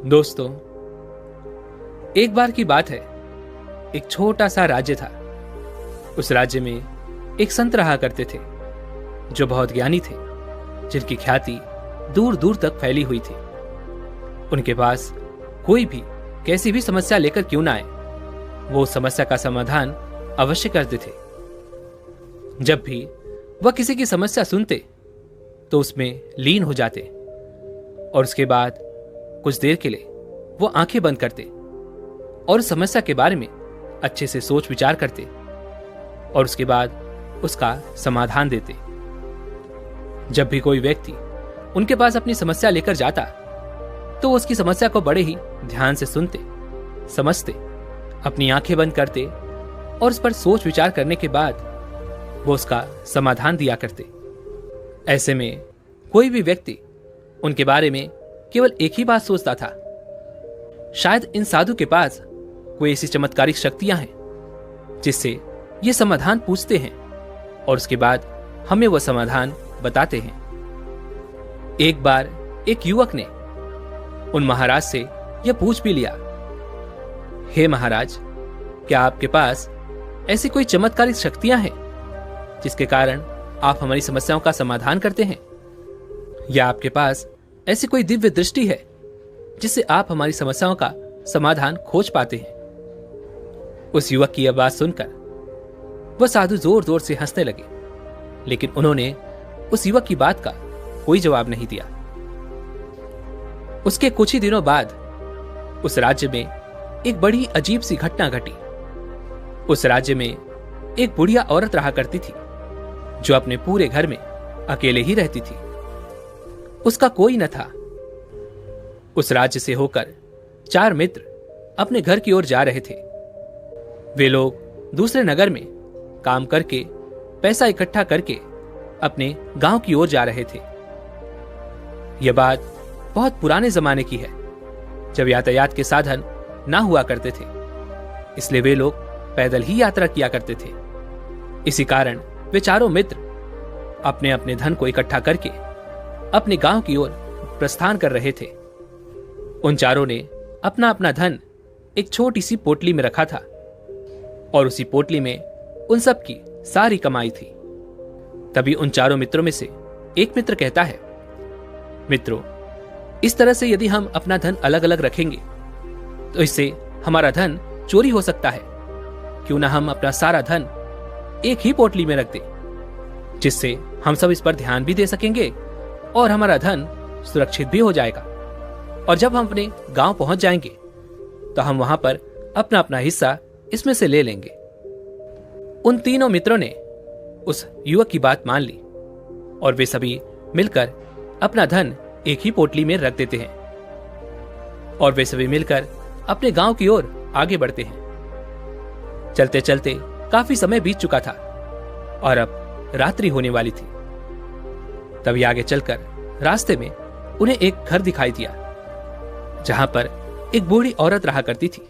दोस्तों, एक बार की बात है। एक छोटा सा राज्य था। उस राज्य में एक संत रहा करते थे जो बहुत ज्ञानी थे, जिनकी ख्याति दूर दूर तक फैली हुई थी। उनके पास कोई भी कैसी भी समस्या लेकर क्यों ना आए, वो उस समस्या का समाधान अवश्य करते थे। जब भी वह किसी की समस्या सुनते तो उसमें लीन हो जाते और उसके बाद कुछ देर के लिए वो आंखें बंद करते और उस समस्या के बारे में अच्छे से सोच विचार करते और उसके बाद उसका समाधान देते। जब भी कोई व्यक्ति उनके पास अपनी समस्या लेकर जाता तो वो उसकी समस्या को बड़े ही ध्यान से सुनते, समझते, अपनी आंखें बंद करते और उस पर सोच विचार करने के बाद वो उसका समाधान दिया करते। ऐसे में कोई भी व्यक्ति उनके बारे में केवल एक ही बात सोचता था, शायद इन साधु के पास कोई ऐसी चमत्कारिक शक्तियां हैं जिससे ये समाधान पूछते हैं और उसके बाद हमें वह समाधान बताते हैं। एक बार एक युवक ने उन महाराज से यह पूछ भी लिया, हे महाराज, क्या आपके पास ऐसी कोई चमत्कारिक शक्तियां हैं जिसके कारण आप हमारी समस्याओं का समाधान करते हैं, या आपके पास ऐसी कोई दिव्य दृष्टि है जिससे आप हमारी समस्याओं का समाधान खोज पाते हैं। उस युवक की यह बात सुनकर वह साधु जोर जोर से हंसने लगे, लेकिन उन्होंने उस युवक की बात का कोई जवाब नहीं दिया। उसके कुछ ही दिनों बाद उस राज्य में एक बड़ी अजीब सी घटना घटी। उस राज्य में एक बुढ़िया औरत रहा करती थी जो अपने पूरे घर में अकेले ही रहती थी। उसका कोई न था। उस राज्य से होकर 4 मित्र अपने घर की ओर जा रहे थे। वे लोग दूसरे नगर में काम करके पैसा इकट्ठा करके अपने गांव की ओर जा रहे थे। यह बात बहुत पुराने जमाने की है, जब यातायात के साधन ना हुआ करते थे, इसलिए वे लोग पैदल ही यात्रा किया करते थे। इसी कारण वे चारों मित्र अपने अपने धन को इकट्ठा करके अपने गांव की ओर प्रस्थान कर रहे थे। उन चारों ने अपना अपना धन एक छोटी सी पोटली में रखा था और उसी पोटली में उन सब की सारी कमाई थी। तभी उन चारों मित्रों में से एक मित्र कहता है, मित्रों, इस तरह से यदि हम अपना धन अलग अलग रखेंगे तो इससे हमारा धन चोरी हो सकता है। क्यों ना हम अपना सारा धन एक ही पोटली में रख दें, जिससे हम सब इस पर ध्यान भी दे सकेंगे और हमारा धन सुरक्षित भी हो जाएगा। और जब हम अपने गांव पहुंच जाएंगे तो हम वहां पर अपना अपना हिस्सा इसमें से ले लेंगे। उन तीनों मित्रों ने उस युवक की बात मान ली और वे सभी मिलकर अपना धन एक ही पोटली में रख देते हैं और वे सभी मिलकर अपने गांव की ओर आगे बढ़ते हैं। चलते चलते काफी समय बीत चुका था और अब रात्रि होने वाली थी। तभी आगे चलकर रास्ते में उन्हें एक घर दिखाई दिया जहां पर एक बूढ़ी औरत रहा करती थी।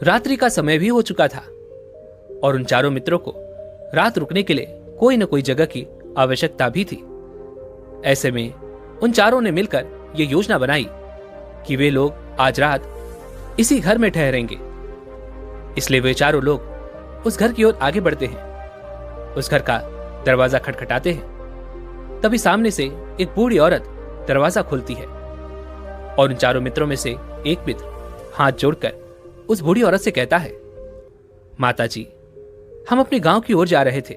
रात्रि का समय भी हो चुका था और उन चारों मित्रों को रात रुकने के लिए कोई न कोई जगह की आवश्यकता भी थी। ऐसे में उन चारों ने मिलकर यह योजना बनाई कि वे लोग आज रात इसी घर में ठहरेंगे। इसलिए वे चारों लोग उस घर की ओर आगे बढ़ते हैं। उस घर का दरवाजा खटखटाते हैं। तभी सामने से एक बूढ़ी औरत दरवाजा खोलती है और उन चारों मित्रों में से एक मित्र हाथ जोड़कर उस बूढ़ी औरत से कहता है, माता जी, हम अपने गांव की ओर जा रहे थे,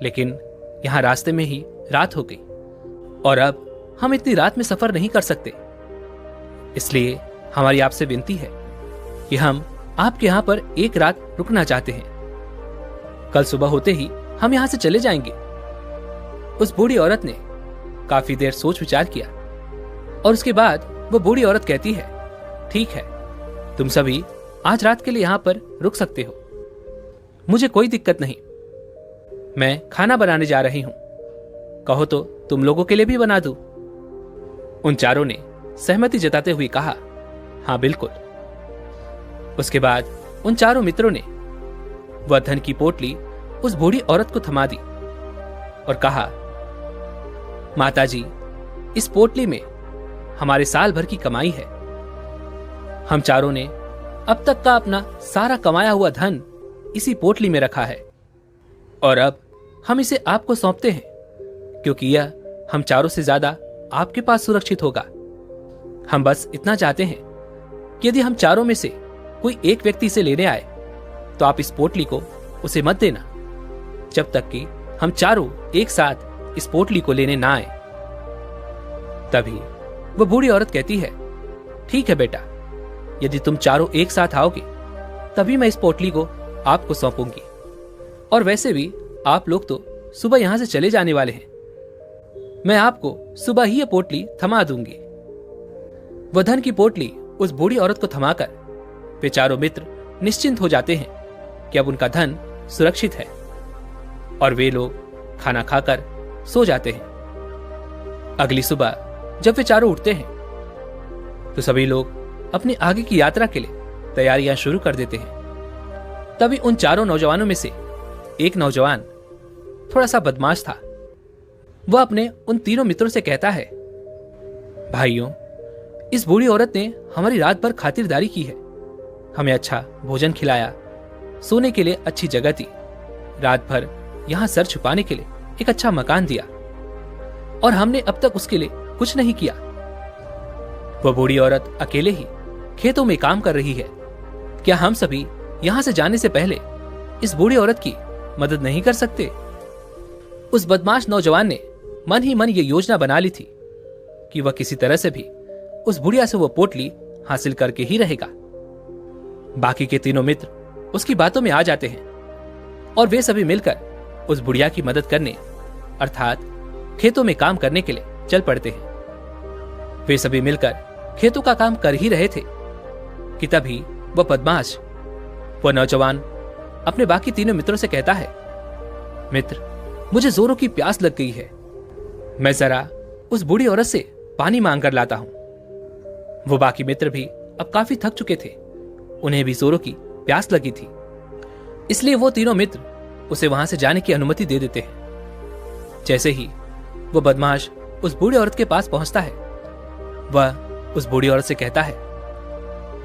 लेकिन यहां रास्ते में ही रात हो गई और अब हम इतनी रात में सफर नहीं कर सकते। इसलिए हमारी आपसे विनती है कि हम आपके यहां पर एक रात रुकना चाहते हैं। कल सुबह होते ही हम यहां से चले जाएंगे। उस बूढ़ी औरत ने काफी देर सोच विचार किया और उसके बाद वो बूढ़ी औरत कहती है, ठीक है, तुम सभी आज रात के लिए यहां पर रुक सकते हो, मुझे कोई दिक्कत नहीं। मैं खाना बनाने जा रही हूं, कहो तो तुम लोगों के लिए भी बना दूं। उन चारों ने सहमति जताते हुए कहा, हाँ बिल्कुल। उसके बाद उन चारों मित्रों ने वह धन की पोटली उस बूढ़ी औरत को थमा दी और कहा, माताजी, इस पोटली में हमारे साल भर की कमाई है हम चारों ने अब तक का अपना सारा कमाया हुआ धन इसी पोटली में रखा है और अब हम इसे आपको सौंपते हैं, क्योंकि यह हम चारों से ज्यादा आपके पास सुरक्षित होगा। हम बस इतना चाहते हैं कि यदि हम चारों में से कोई एक व्यक्ति इसे लेने आए तो आप इस पोटली को उसे मत देना जब तक कि हम चारों एक साथ इस पोटली को लेने ना आए। तभी वो बूढ़ी औरत कहती है, ठीक है बेटा, यदि तुम चारों एक साथ आओगे तभी मैं इस पोटली को आपको सौंपूंगी। और वैसे भी आप लोग तो सुबह यहां से चले जाने वाले हैं, मैं आपको सुबह ही यह पोटली थमा दूंगी। वह धन की पोटली उस बूढ़ी औरत को थमाकर वे चारों मित्र निश्चिंत हो जाते हैं कि अब उनका धन सुरक्षित है और वे लोग खाना खाकर सो जाते हैं। अगली सुबह जब वे चारों उठते हैं तो सभी लोग अपनी आगे की यात्रा के लिए तैयारियां शुरू कर देते हैं। तभी उन चारों नौजवानों में से एक नौजवान थोड़ा सा बदमाश था। वह अपने उन तीनों मित्रों से कहता है, भाइयों, इस बूढ़ी औरत ने हमारी रात भर खातिरदारी की है, हमें अच्छा भोजन खिलाया, सोने के लिए अच्छी जगह दी, रात भर यहां सर छुपाने के लिए एक अच्छा मकान दिया और हमने अब तक उसके लिए कुछ नहीं किया। वह बूढ़ी औरत अकेले ही खेतों में काम कर रही है। क्या हम सभी यहां से जाने से पहले इस बूढ़ी औरत की मदद नहीं कर सकते? उस बदमाश नौजवान ने मन ही मन ये योजना बना ली थी कि वह किसी तरह से भी उस बुढ़िया से वह पोटली हासिल करके ही रहेगा। बाकी के तीनों मित्र उसकी बातों में आ जाते हैं और वे सभी मिलकर उस बुढ़िया की मदद करने अर्थात खेतों में काम करने के लिए चल पड़ते हैं। वे सभी मिलकर खेतों का काम कर ही रहे थे कि तभी वह बदमाश, वह नौजवान अपने बाकी तीनों मित्रों से कहता है, मित्र, मुझे जोरों की प्यास लग गई है, मैं जरा उस बूढ़ी औरत से पानी मांग कर लाता हूं। वो बाकी मित्र भी अब काफी थक चुके थे, उन्हें भी जोरों की प्यास लगी थी, इसलिए वो तीनों मित्र उसे वहां से जाने की अनुमति दे देते हैं। जैसे ही वो बदमाश उस बूढ़ी औरत के पास पहुंचता है, वह उस बूढ़ी औरत से कहता है,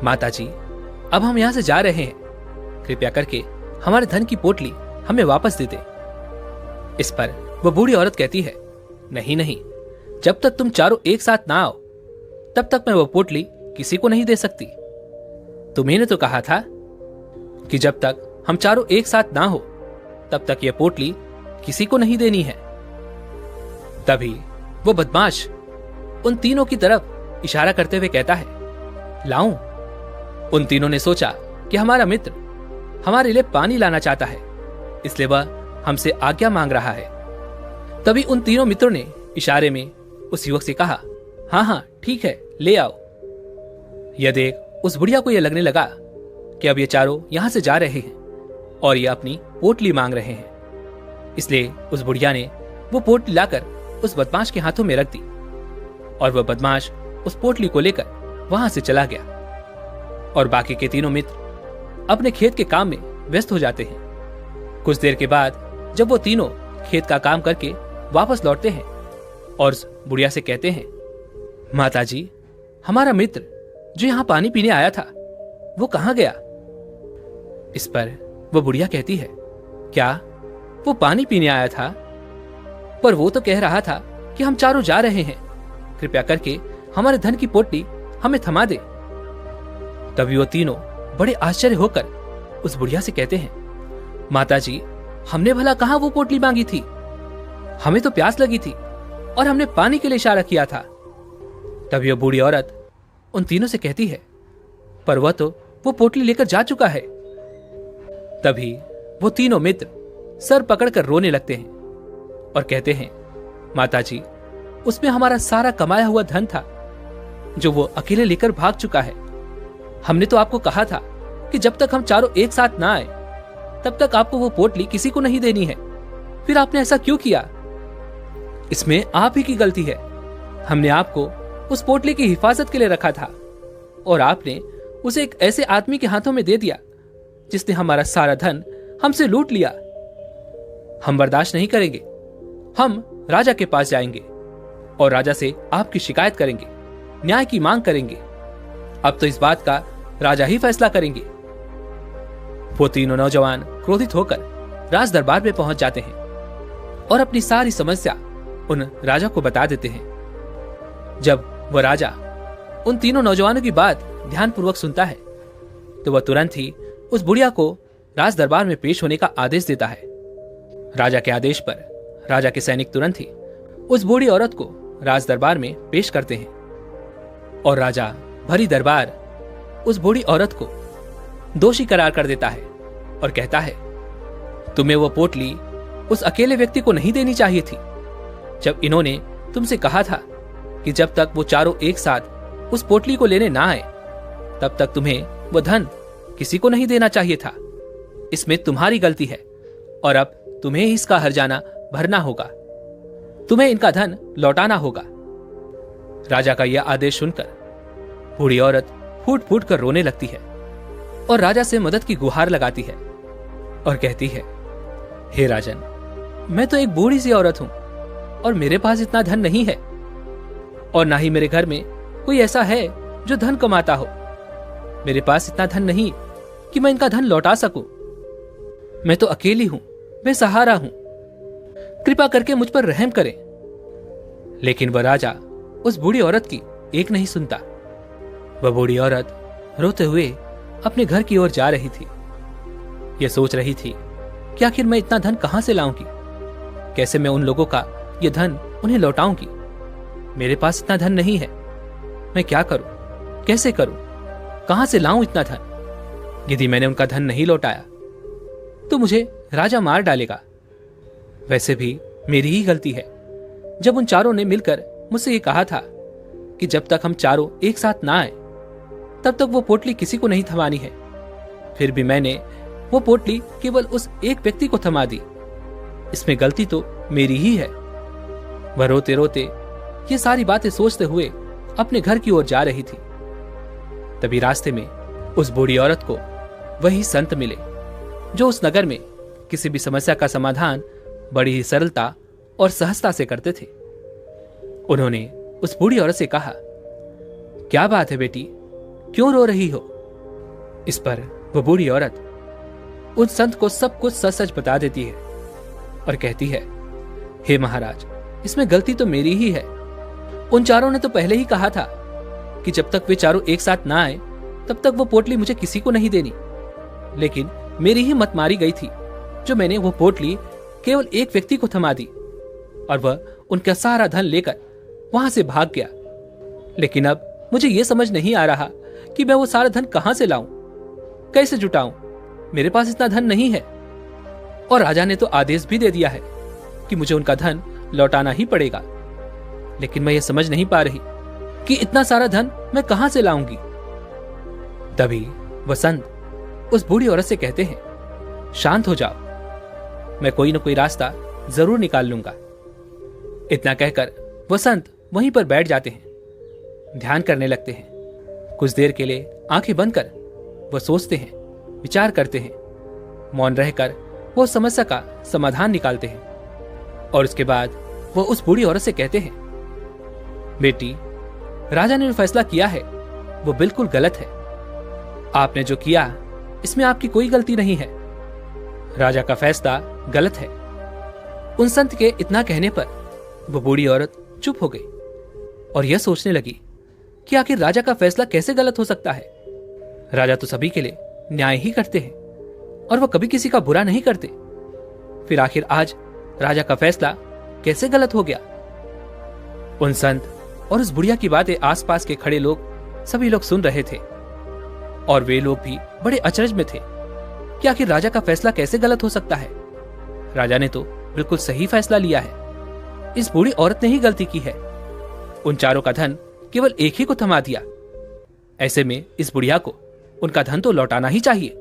माताजी, अब हम यहां से जा रहे हैं, कृपया करके हमारे धन की पोटली हमें वापस दे दे। इस पर वह बूढ़ी औरत कहती है, नहीं नहीं, जब तक तुम चारों एक साथ ना आओ तब तक मैं वह पोटली किसी को नहीं दे सकती। तुम्हें तो कहा था कि जब तक हम चारों एक साथ ना हो तब तक यह पोटली किसी को नहीं देनी है। तभी वो बदमाश उन तीनों की तरफ इशारा करते हुए कहता है, लाऊं। उन तीनों ने सोचा कि हमारा मित्र हमारे लिए पानी लाना चाहता है, इसलिए वह हमसे आज्ञा मांग रहा है। तभी उन तीनों मित्रों ने इशारे में उस युवक से कहा, हाँ हाँ ठीक है, ले आओ। यह देख उस बुढ़िया को यह लगने लगा कि अब ये चारों यहां से जा रहे हैं और ये अपनी पोटली मांग रहे हैं, इसलिए उस बुढ़िया ने वो पोटली लाकर उस बदमाश के हाथों में रख दी और वह बदमाश उस पोटली को लेकर वहां से चला गया और बाकी के तीनों मित्र अपने खेत के काम में व्यस्त हो जाते हैं। कुछ देर के बाद जब वो तीनों खेत का काम करके वापस लौटते हैं और उस बुढ़िया से कहते हैं, माताजी, हमारा मित्र जो यहां पानी पीने आया था वो कहां गया? इस पर वो बुढ़िया कहती है, क्या वो पानी पीने आया था? पर वो तो कह रहा था कि हम चारों जा रहे हैं, कृपया करके हमारे धन की पोटली हमें थमा दे। तभी वो तीनों बड़े आश्चर्य होकर उस बुढ़िया से कहते हैं, माताजी, हमने भला कहां वो पोटली मांगी थी? हमें तो प्यास लगी थी और हमने पानी के लिए इशारा किया था। तभी वो बूढ़ी औरत उन तीनों से कहती है, पर वह तो वो पोटली लेकर जा चुका है। तभी वो तीनों मित्र सर पकड़कर रोने लगते हैं और कहते हैं, माताजी, उसमें हमारा सारा कमाया हुआ धन था जो वो अकेले लेकर भाग चुका है। हमने तो आपको कहा था कि जब तक हम चारों एक साथ ना आए तब तक आपको वो पोटली किसी को नहीं देनी है, फिर आपने ऐसा क्यों किया? इसमें आप ही की गलती है। हमने आपको उस पोटली की हिफाजत के लिए रखा था और आपने उसे एक ऐसे आदमी के हाथों में दे दिया जिसने हमारा सारा धन हमसे लूट लिया। हम बर्दाश्त नहीं करेंगे। हम राजा के पास जाएंगे और राजा से आपकी शिकायत करेंगे, न्याय की मांग करेंगे अब तो इस बात का राजा ही फैसला करेंगे। वो तीनों नौजवान क्रोधित होकर राज दरबार में पहुंच जाते हैं और अपनी सारी समस्या उन राजा को बता देते हैं। जब वह राजा उन तीनों नौजवानों की बात ध्यानपूर्वक सुनता है तो वह तुरंत ही उस बुढ़िया को राज दरबार में पेश होने का आदेश देता है। राजा के आदेश पर राजा के सैनिक तुरंत ही उस बूढ़ी औरत को राज दरबार में पेश करते हैं और राजा भरी दरबार उस बूढ़ी औरत को दोषी करार कर देता है और कहता है, तुम्हें वो पोटली उस अकेले व्यक्ति को नहीं देनी चाहिए थी। जब इन्होंने तुमसे कहा था कि जब तक वो चारों एक साथ उस पोटली को लेने ना आए तब तक तुम्हें वो धन किसी को नहीं देना चाहिए था। इसमें तुम्हारी गलती है और अब तुम्हें इसका हर्जाना भरना होगा। तुम्हें इनका धन लौटाना होगा। राजा का यह आदेश सुनकर बूढ़ी औरत फूट फूट कर रोने लगती है और राजा से मदद की गुहार लगाती है और कहती है, हे राजन, मैं तो एक बूढ़ी सी औरत हूं और मेरे पास इतना धन नहीं है और ना ही मेरे घर में कोई ऐसा है जो धन कमाता हो। मेरे पास इतना धन नहीं कि मैं इनका धन लौटा सकूं। मैं तो अकेली हूं, बेसहारा हूं। कृपा करके मुझ पर रहम करें। लेकिन वह राजा उस बूढ़ी औरत की एक नहीं सुनता। वह बूढ़ी औरत रोते हुए अपने घर की ओर जा रही थी। यह सोच रही थी कि आखिर मैं इतना धन कहां से लाऊंगी, कैसे मैं उन लोगों का यह धन उन्हें लौटाऊंगी। मेरे पास इतना धन नहीं है। मैं क्या करूं, कैसे करूं, कहां से लाऊं इतना धन। यदि मैंने उनका धन नहीं लौटाया तो मुझे राजा मार डालेगा। वैसे भी मेरी ही गलती है। जब उन चारों ने मिलकर मुझसे ये कहा था कि जब तक हम चारों एक साथ ना आए तब तक वो पोटली किसी को नहीं थमानी है, फिर भी मैंने वो पोटली केवल उस एक व्यक्ति को थमा दी। इसमें गलती तो मेरी ही है। वह रोते रोते ये सारी बातें सोचते हुए अपने घर की ओर जा रही थी। तभी रास्ते में उस बूढ़ी औरत को वही संत मिले जो उस नगर में किसी भी समस्या का समाधान बड़ी ही सरलता और सहजता से करते थे। उन्होंने उस बूढ़ी औरत से कहा, क्या बात है बेटी, क्यों रो रही हो? इस पर वह बूढ़ी औरत उस संत को सब कुछ सच सच बता देती है और कहती है, हे महाराज, इसमें गलती तो मेरी ही है। उन चारों ने तो पहले ही कहा था कि जब तक वे चारों एक साथ ना आए तब तक वो पोटली मुझे किसी को नहीं देनी। लेकिन मेरी ही मत मारी गई थी जो मैंने वो पोटली केवल एक व्यक्ति को थमा दी और वह उनका सारा धन लेकर वहां से भाग गया। लेकिन अब मुझे यह समझ नहीं आ रहा कि मैं वो सारा धन कहां से लाऊं, कैसे जुटाऊं। मेरे पास इतना धन नहीं है और राजा ने तो आदेश भी दे दिया है कि मुझे उनका धन लौटाना ही पड़ेगा। लेकिन मैं ये समझ नहीं पा रही कि इतना सारा धन मैं कहां से लाऊंगी। तभी वसंत उस बूढ़ी औरत से कहते हैं, शांत हो जाओ, मैं कोई ना कोई रास्ता जरूर निकाल लूंगा। इतना कहकर वसंत वहीं पर बैठ जाते हैं, ध्यान करने लगते हैं। कुछ देर के लिए आंखें बंद कर वह सोचते हैं, विचार करते हैं। मौन रहकर वो समस्या का समाधान निकालते हैं और उसके बाद वह उस बूढ़ी औरत से कहते हैं, बेटी, राजा ने जो फैसला किया है वो बिल्कुल गलत है। आपने जो किया इसमें आपकी कोई गलती नहीं है। राजा का फैसला गलत है। उन संत के इतना कहने पर वो बूढ़ी औरत चुप हो गई और यह सोचने लगी कि आखिर राजा का फैसला कैसे गलत हो सकता है। राजा तो सभी के लिए न्याय ही करते हैं और वह कभी किसी का बुरा नहीं करते। फिर आखिर आज राजा का फैसला कैसे गलत हो गया। उन संत और उस बुढ़िया की बातें आसपास के खड़े लोग सभी लोग सुन रहे थे और वे लोग भी बड़े अचरज में थे कि आखिर राजा का फैसला कैसे गलत हो सकता है। राजा ने तो बिल्कुल सही फैसला लिया है। इस बूढ़ी औरत ने ही गलती की है। उन चारों का धन केवल एक ही को थमा दिया। ऐसे में इस बुढ़िया को उनका धन तो लौटाना ही चाहिए।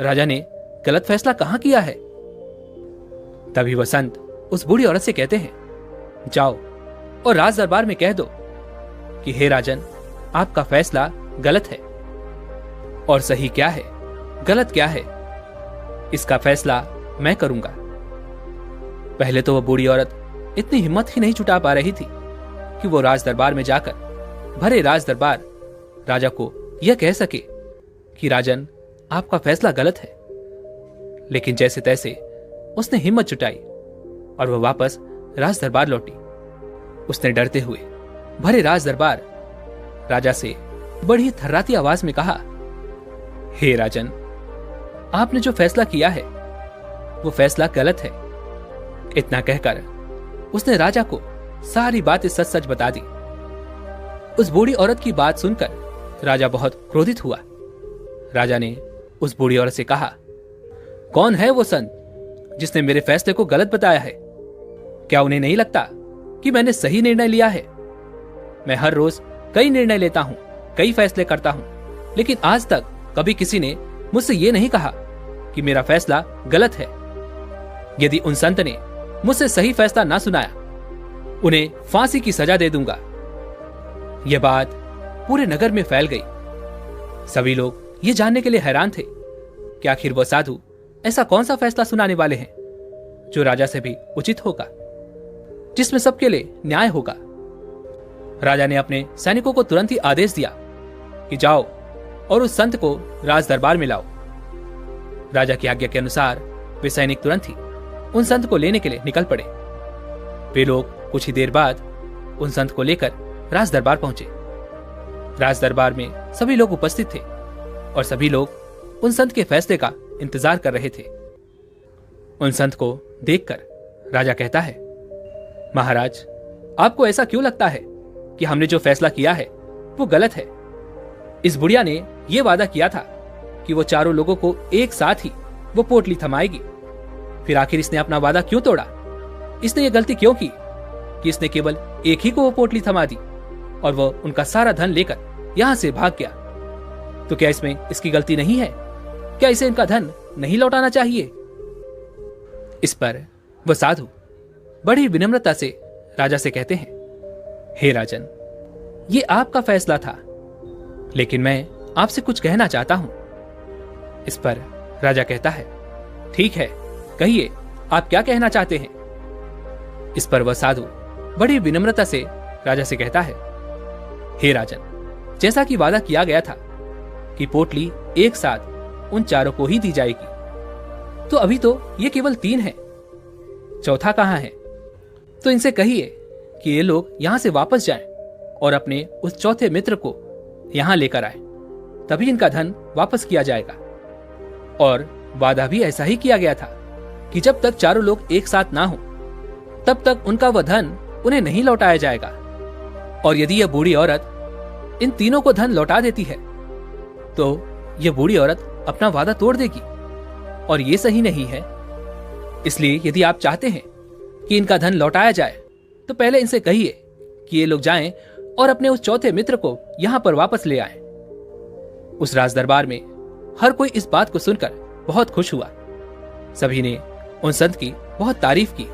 राजा ने गलत फैसला कहां किया है। तभी वसंत उस बूढ़ी औरत से कहते हैं, जाओ और राज दरबार में कह दो कि हे राजन, आपका फैसला गलत है और सही क्या है, गलत क्या है, इसका फैसला मैं करूंगा। पहले तो वह बूढ़ी औरत इतनी हिम्मत ही नहीं जुटा पा रही थी कि वो राज दरबार में जाकर भरे राज दरबार राजा को यह कह सके कि राजन, आपका फैसला गलत है। लेकिन जैसे तैसे उसने हिम्मत जुटाई और वह वापस राज दरबार लौटी। उसने डरते हुए भरे राज दरबार राजा से बड़ी थर्राती आवाज में कहा, हे राजन, आपने जो फैसला किया है वो फैसला गलत है। इतना कहकर उसने राजा को सारी बातें सच सच बता दी। उस बूढ़ी औरत की बात सुनकर राजा बहुत क्रोधित हुआ। राजा ने उस बूढ़ी औरत से कहा, कौन है वो संत जिसने मेरे फैसले को गलत बताया है? क्या उन्हें नहीं लगता कि मैंने सही निर्णय लिया है? मैं हर रोज कई निर्णय लेता हूं, कई फैसले करता हूं, लेकिन आज तक कभी किसी ने मुझसे यह नहीं कहा कि मेरा फैसला गलत है। यदि उन संत ने मुझसे सही फैसला ना सुनाया, उन्हें फांसी की सजा दे दूंगा। यह बात पूरे नगर में फैल गई। सभी लोग ये जानने के लिए हैरान थे कि आखिर वह साधु ऐसा कौन सा फैसला सुनाने वाले हैं जो राजा से भी उचित होगा, जिसमें सबके लिए न्याय होगा। राजा ने अपने सैनिकों को तुरंत ही आदेश दिया कि जाओ और उस संत को राज दरबार में लाओ। राजा की आज्ञा के अनुसार वे सैनिक तुरंत ही उन संत को लेने के लिए निकल पड़े। वे लोग कुछ ही देर बाद उन संत को लेकर राज दरबार पहुंचे। राज दरबार में सभी लोग उपस्थित थे और सभी लोग उन संत के फैसले का इंतजार कर रहे थे। उन संत को देखकर राजा कहता है, महाराज, आपको ऐसा क्यों लगता है कि हमने जो फैसला किया है वो गलत है? इस बुढ़िया ने यह वादा किया था कि वो चारों लोगों को एक साथ ही वो पोटली थमाएगी। फिर आखिर इसने अपना वादा क्यों तोड़ा? इसने ये गलती क्यों की कि इसने केवल एक ही को वो पोटली थमा दी और वो उनका सारा धन लेकर यहां से भाग गया? तो क्या इसमें इसकी गलती नहीं है? क्या इसे इनका धन नहीं लौटाना चाहिए? इस पर वह साधु बड़ी विनम्रता से राजा से कहते हैं, हे राजन, ये आपका फैसला था, लेकिन मैं आपसे कुछ कहना चाहता हूं। इस पर राजा कहता है, ठीक है, कहिए, आप क्या कहना चाहते हैं? इस पर वह साधु बड़ी विनम्रता से राजा से कहता है, हे राजन, जैसा कि वादा किया गया था कि पोटली एक साथ उन चारों को ही दी जाएगी, तो अभी तो ये केवल 3 है, चौथा कहां है? तो इनसे कहिए कि ये लोग यहां से वापस जाएं और अपने उस चौथे मित्र को यहां लेकर आए, तभी इनका धन वापस किया जाएगा। और वादा भी ऐसा ही किया गया था कि जब तक चारों लोग एक साथ ना हो तब तक उनका वह धन उन्हें नहीं लौटाया जाएगा। और यदि यह बूढ़ी औरत इन तीनों को धन लौटा देती है तो यह बूढ़ी औरत अपना वादा तोड़ देगी, और ये सही नहीं है। इसलिए यदि आप चाहते हैं कि इनका धन लौटाया जाए तो पहले इनसे कहिए कि ये लोग जाएं और अपने उस चौथे मित्र को यहां पर वापस ले आएं। उस राज दरबार में हर कोई इस बात को सुनकर बहुत खुश हुआ। सभी ने उन संत की बहुत तारीफ की।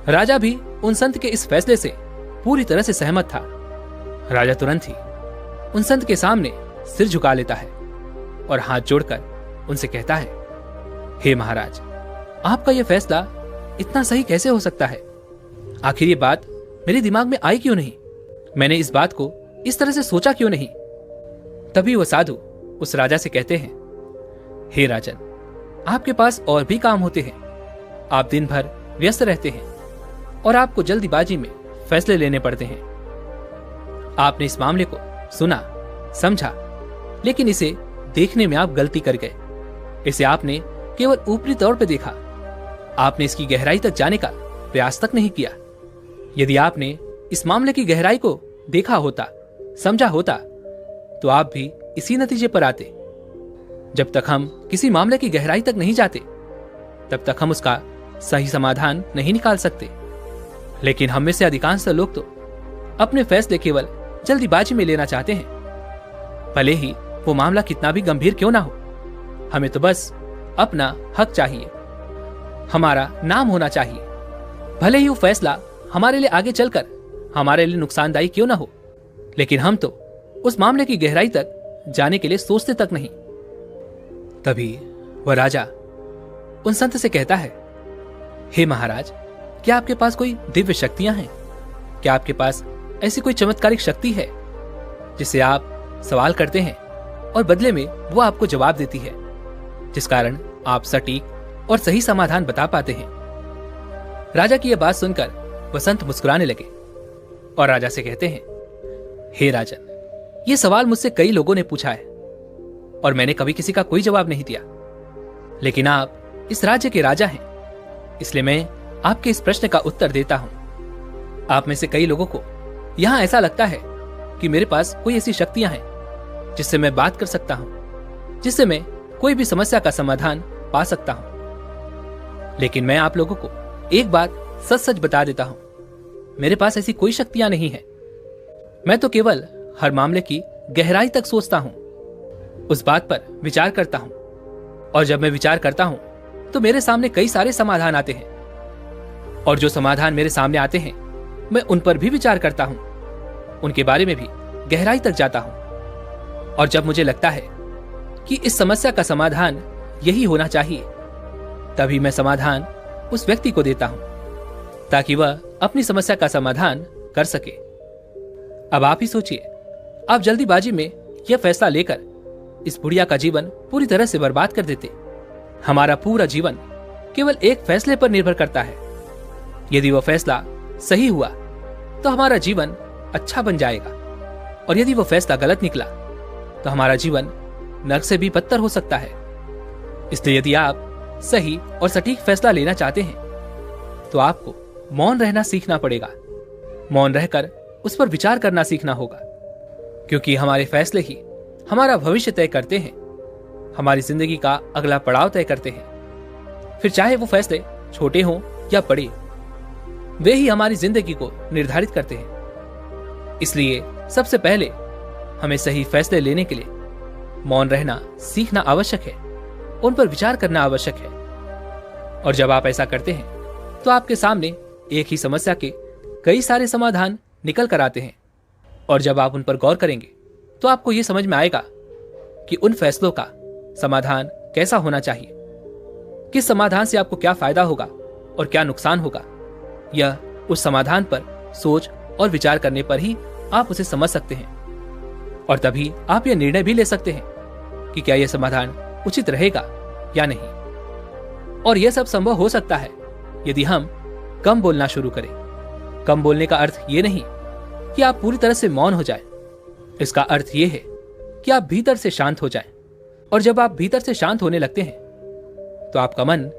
राजा भी उन संत के इस फैसले से पूरी तरह से सहमत था। राजा तुरंत ही उन संत के सामने सिर झुका लेता है और हाथ जोड़कर उनसे कहता है, हे महाराज, आपका यह फैसला इतना सही कैसे हो सकता है? आखिर ये बात मेरे दिमाग में आई क्यों नहीं? मैंने इस बात को इस तरह से सोचा क्यों नहीं? तभी वो साधु उस राजा से कहते हैं, हे राजन, आपके पास और भी काम होते हैं। आप दिन भर व्यस्त रहते हैं और आपको जल्दीबाजी में फैसले लेने पड़ते हैं। आपने इस मामले को सुना, समझा, लेकिन इसे देखने में आप गलती कर गए। इसे आपने केवल ऊपरी तौर पे देखा। आपने इसकी गहराई तक जाने का प्रयास तक नहीं किया। यदि आपने इस मामले की गहराई को देखा होता, समझा होता, तो आप भी इसी नतीजे पर आते। जब तक हम किसी मामले की गहराई तक नहीं जाते तब तक हम उसका सही समाधान नहीं निकाल सकते। लेकिन हम में से अधिकांश लोग तो अपने फैसले केवल जल्दीबाजी में लेना चाहते हैं, भले ही वो मामला कितना भी गंभीर क्यों ना हो। हमें तो बस अपना हक चाहिए, हमारा नाम होना चाहिए, भले ही वो फैसला हमारे लिए आगे चलकर हमारे लिए नुकसानदायी क्यों ना हो। लेकिन हम तो उस मामले की गहराई तक जाने के लिए सोचते तक नहीं। तभी वह राजा उन संत से कहता है, हे महाराज, क्या आपके पास कोई दिव्य शक्तियां हैं? क्या आपके पास ऐसी कोई चमत्कारिक शक्ति है जिससे आप सवाल करते हैं और बदले में वो आपको जवाब देती है, जिस कारण आप सटीक और सही समाधान बता पाते हैं। राजा की यह बात सुनकर वसंत मुस्कुराने लगे और राजा से कहते हैं, हे राजन, ये सवाल मुझसे कई लोगों ने पूछा है और मैंने कभी किसी का कोई जवाब नहीं दिया, लेकिन आप इस राज्य के राजा हैं, इसलिए मैं आपके इस प्रश्न का उत्तर देता हूं। आप में से कई लोगों को यहां ऐसा लगता है कि मेरे पास कोई ऐसी शक्तियां हैं जिससे मैं बात कर सकता हूं, जिससे मैं कोई भी समस्या का समाधान पा सकता हूं। लेकिन मैं आप लोगों को एक बात सच सच बता देता हूं, मेरे पास ऐसी कोई शक्तियां नहीं है। मैं तो केवल हर मामले की गहराई तक सोचता हूं, उस बात पर विचार करता हूं, और जब मैं विचार करता हूं तो मेरे सामने कई सारे समाधान आते हैं, और जो समाधान मेरे सामने आते हैं मैं उन पर भी विचार करता हूं, उनके बारे में भी गहराई तक जाता हूं, और जब मुझे लगता है कि इस समस्या का समाधान यही होना चाहिए, तभी मैं समाधान उस व्यक्ति को देता हूं ताकि वह अपनी समस्या का समाधान कर सके। अब आप ही सोचिए, आप जल्दीबाजी में यह फैसला लेकर इस बुढ़िया का जीवन पूरी तरह से बर्बाद कर देते। हमारा पूरा जीवन केवल एक फैसले पर निर्भर करता है। यदि वह फैसला सही हुआ तो हमारा जीवन अच्छा बन जाएगा, और यदि वह फैसला गलत निकला तो हमारा जीवन नरक से भी बदतर हो सकता है। इसलिए यदि आप सही और सटीक फैसला लेना चाहते हैं तो आपको मौन रहना सीखना पड़ेगा। मौन रहकर उस पर विचार करना सीखना होगा, क्योंकि हमारे फैसले ही हमारा भविष्य तय करते हैं, हमारी जिंदगी का अगला पड़ाव तय करते हैं। फिर चाहे वो फैसले छोटे हों या बड़े, वे ही हमारी जिंदगी को निर्धारित करते हैं। इसलिए सबसे पहले हमें सही फैसले लेने के लिए मौन रहना सीखना आवश्यक है, उन पर विचार करना आवश्यक है। और जब आप ऐसा करते हैं तो आपके सामने एक ही समस्या के कई सारे समाधान निकल कर आते हैं, और जब आप उन पर गौर करेंगे तो आपको यह समझ में आएगा कि उन फैसलों का समाधान कैसा होना चाहिए, किस समाधान से आपको क्या फायदा होगा और क्या नुकसान होगा। यह उस समाधान पर सोच और विचार करने पर ही आप उसे समझ सकते हैं, और तभी आप यह निर्णय भी ले सकते हैं कि क्या यह समाधान उचित रहेगा या नहीं। और यह सब संभव हो सकता है यदि हम कम बोलना शुरू करें। कम बोलने का अर्थ यह नहीं कि आप पूरी तरह से मौन हो जाएं। इसका अर्थ यह है कि आप भीतर से शांत हो जाएं, और जब आप भीतर से शांत होने लगते हैं तो आपका मन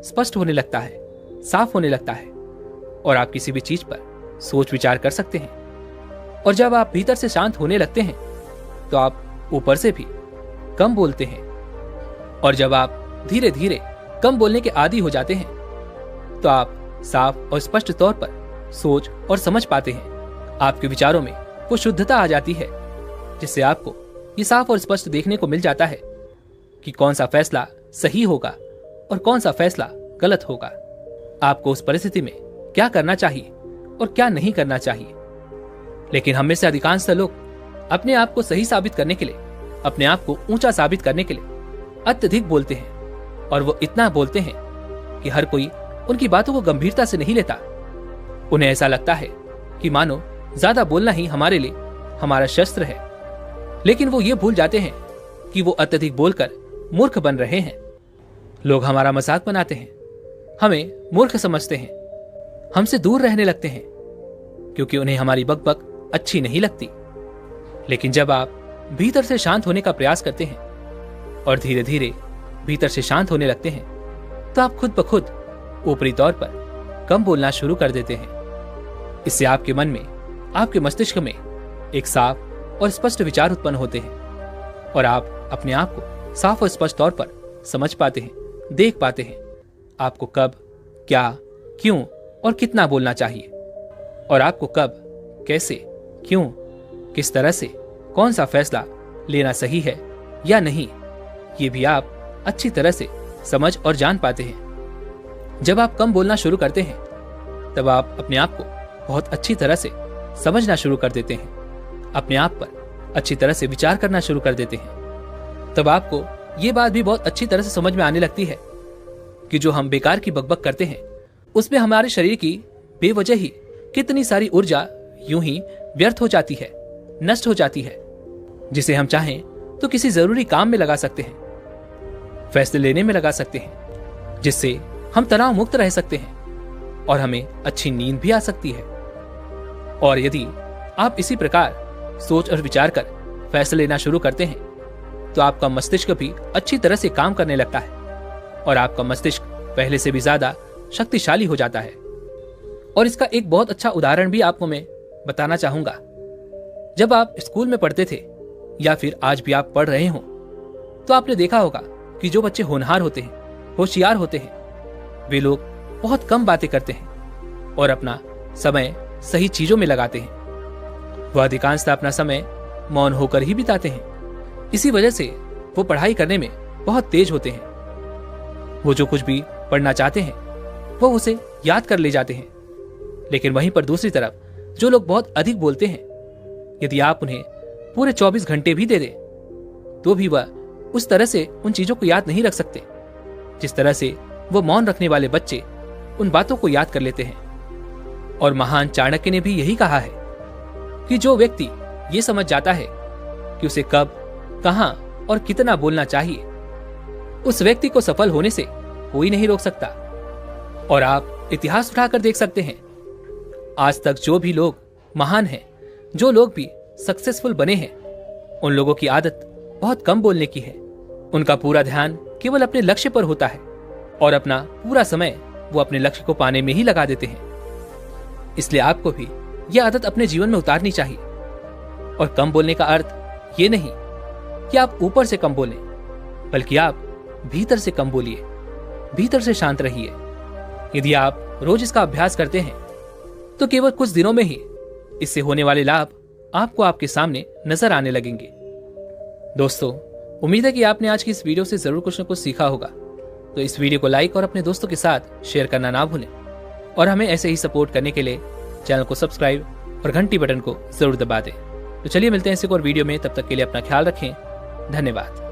स्पष्ट होने लगता है, साफ होने लगता है, और आप किसी भी चीज पर सोच विचार कर सकते हैं। और जब आप भीतर से शांत होने लगते हैं तो आप ऊपर से भी कम बोलते हैं, और जब आप धीरे धीरे कम बोलने के आदी हो जाते हैं तो आप साफ और स्पष्ट तौर पर सोच और समझ पाते हैं। आपके विचारों में वो शुद्धता आ जाती है जिससे आपको ये साफ और स्पष्ट देखने को मिल जाता है कि कौन सा फैसला सही होगा और कौन सा फैसला गलत होगा। आपको उस परिस्थिति में क्या करना चाहिए और क्या नहीं करना चाहिए। लेकिन हम में से अधिकांश लोग अपने आप को सही साबित करने के लिए, अपने आप को ऊंचा साबित करने के लिए अत्यधिक बोलते हैं, और वो इतना बोलते हैं कि हर कोई उनकी बातों को गंभीरता से नहीं लेता। उन्हें ऐसा लगता है कि मानो ज्यादा बोलना ही हमारे लिए हमारा शस्त्र है। लेकिन वो ये भूल जाते हैं कि वो अत्यधिक बोलकर मूर्ख बन रहे हैं। लोग हमारा मजाक बनाते हैं, हमें मूर्ख समझते हैं, हमसे दूर रहने लगते हैं, क्योंकि उन्हें हमारी बकबक अच्छी नहीं लगती। लेकिन जब आप भीतर से शांत होने का प्रयास करते हैं और धीरे धीरे भीतर से शांत होने लगते हैं तो आप खुद ब खुद ऊपरी तौर पर कम बोलना शुरू कर देते हैं। इससे आपके मन में, आपके मस्तिष्क में एक साफ और स्पष्ट विचार उत्पन्न होते हैं, और आप अपने आप को साफ और स्पष्ट तौर पर समझ पाते हैं, देख पाते हैं आपको कब, क्या, क्यों और कितना बोलना चाहिए, और आपको कब, कैसे, क्यों, किस तरह से कौन सा फैसला लेना सही है या नहीं, ये भी आप अच्छी तरह से समझ और जान पाते हैं। जब आप कम बोलना शुरू करते हैं तब आप अपने आप को बहुत अच्छी तरह से समझना शुरू कर देते हैं, अपने आप पर अच्छी तरह से विचार करना शुरू कर देते हैं। तब आपको ये बात भी बहुत अच्छी तरह से समझ में आने लगती है कि जो हम बेकार की बकबक करते हैं उसमें हमारे शरीर की बेवजह ही कितनी सारी ऊर्जा यूं ही व्यर्थ हो जाती है, नष्ट हो जाती है। जिसे हम चाहें तो किसी जरूरी काम में लगा सकते हैं, फैसले लेने में लगा सकते हैं, जिससे हम तनाव मुक्त रह सकते हैं और हमें अच्छी नींद भी आ सकती है। और यदि आप इसी प्रकार सोच और विचार कर फैसले लेना शुरू करते हैं तो आपका मस्तिष्क भी अच्छी तरह से काम करने लगता है और आपका मस्तिष्क पहले से भी ज्यादा शक्तिशाली हो जाता है। और इसका एक बहुत अच्छा उदाहरण भी आपको मैं बताना चाहूंगा। जब आप स्कूल में पढ़ते थे या फिर आज भी आप पढ़ रहे हो तो आपने देखा होगा कि जो बच्चे होनहार होते हैं, होशियार होते हैं, वे लोग बहुत कम बातें करते हैं और अपना समय सही चीजों में लगाते हैं। वह अधिकांशतः अपना समय मौन होकर ही बिताते हैं। इसी वजह से वो पढ़ाई करने में बहुत तेज होते हैं। वो जो कुछ भी पढ़ना चाहते हैं वो उसे याद कर ले जाते हैं। लेकिन वहीं पर दूसरी तरफ जो लोग बहुत अधिक बोलते हैं, यदि आप उन्हें पूरे 24 घंटे भी दे दें तो भी वह उस तरह से उन चीजों को याद नहीं रख सकते जिस तरह से वो मौन रखने वाले बच्चे उन बातों को याद कर लेते हैं। और महान चाणक्य ने भी यही कहा है कि जो व्यक्ति ये समझ जाता है कि उसे कब, कहां और कितना बोलना चाहिए, उस व्यक्ति को सफल होने से कोई नहीं रोक सकता। और आप इतिहास उठाकर देख सकते हैं, आज तक जो भी लोग महान हैं, जो लोग भी सक्सेसफुल बने हैं, उन लोगों की आदत बहुत कम बोलने की है। उनका पूरा ध्यान केवल अपने लक्ष्य पर होता है और अपना पूरा समय वो अपने लक्ष्य को पाने में ही लगा देते हैं। इसलिए आपको भी यह आदत अपने जीवन में उतारनी चाहिए। और कम बोलने का अर्थ ये नहीं कि आप ऊपर से कम बोलें, बल्कि आप भीतर से कम बोलिए, भीतर से शांत रहिए। यदि आप रोज इसका अभ्यास करते हैं तो केवल कुछ दिनों में ही इससे होने वाले लाभ आपको आपके सामने नजर आने लगेंगे। दोस्तों, उम्मीद है कि आपने आज की इस वीडियो से जरूर कुछ न कुछ सीखा होगा। तो इस वीडियो को लाइक और अपने दोस्तों के साथ शेयर करना ना भूलें और हमें ऐसे ही सपोर्ट करने के लिए चैनल को सब्सक्राइब और घंटी बटन को जरूर दबा दें। तो चलिए मिलते हैं इसी और वीडियो में। तब तक के लिए अपना ख्याल रखें। धन्यवाद।